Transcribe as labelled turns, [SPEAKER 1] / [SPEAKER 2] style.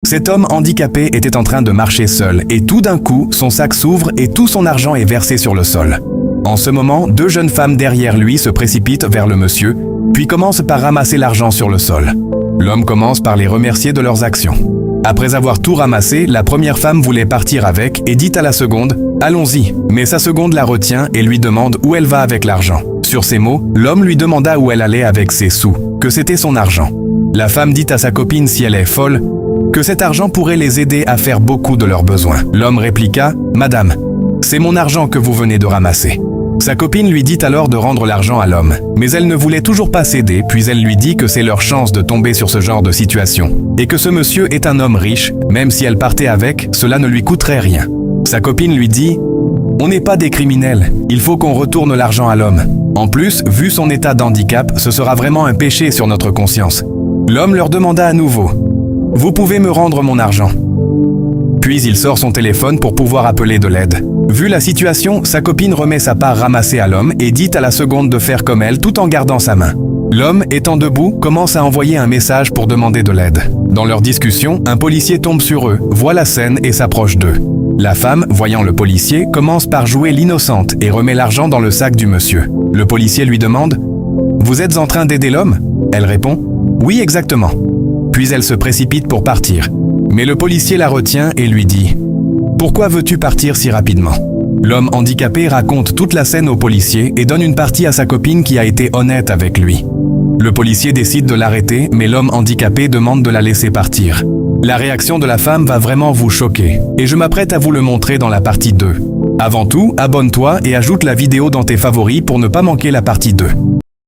[SPEAKER 1] Cet homme handicapé était en train de marcher seul et tout d'un coup, son sac s'ouvre et tout son argent est versé sur le sol. En ce moment, deux jeunes femmes derrière lui se précipitent vers le monsieur, puis commencent par ramasser l'argent sur le sol. L'homme commence par les remercier de leurs actions. Après avoir tout ramassé, la première femme voulait partir avec et dit à la seconde « Allons-y ». Mais sa seconde la retient et lui demande où elle va avec l'argent. Sur ces mots, l'homme lui demanda où elle allait avec ses sous, que c'était son argent. La femme dit à sa copine si elle est folle, que cet argent pourrait les aider à faire beaucoup de leurs besoins. L'homme répliqua « Madame, c'est mon argent que vous venez de ramasser ». Sa copine lui dit alors de rendre l'argent à l'homme, mais elle ne voulait toujours pas céder, puis elle lui dit que c'est leur chance de tomber sur ce genre de situation, et que ce monsieur est un homme riche, même si elle partait avec, cela ne lui coûterait rien. Sa copine lui dit « On n'est pas des criminels, il faut qu'on retourne l'argent à l'homme. En plus, vu son état d'handicap, ce sera vraiment un péché sur notre conscience. » L'homme leur demanda à nouveau « Vous pouvez me rendre mon argent ?» Puis il sort son téléphone pour pouvoir appeler de l'aide. Vu la situation, sa copine remet sa part ramassée à l'homme et dit à la seconde de faire comme elle tout en gardant sa main. L'homme, étant debout, commence à envoyer un message pour demander de l'aide. Dans leur discussion, un policier tombe sur eux, voit la scène et s'approche d'eux. La femme, voyant le policier, commence par jouer l'innocente et remet l'argent dans le sac du monsieur. Le policier lui demande « Vous êtes en train d'aider l'homme ?» Elle répond « Oui, exactement. » Puis elle se précipite pour partir. Mais le policier la retient et lui dit « Pourquoi veux-tu partir si rapidement ?» L'homme handicapé raconte toute la scène au policier et donne une partie à sa copine qui a été honnête avec lui. Le policier décide de l'arrêter, mais l'homme handicapé demande de la laisser partir. La réaction de la femme va vraiment vous choquer, et je m'apprête à vous le montrer dans la partie 2. Avant tout, abonne-toi et ajoute la vidéo dans tes favoris pour ne pas manquer la partie 2.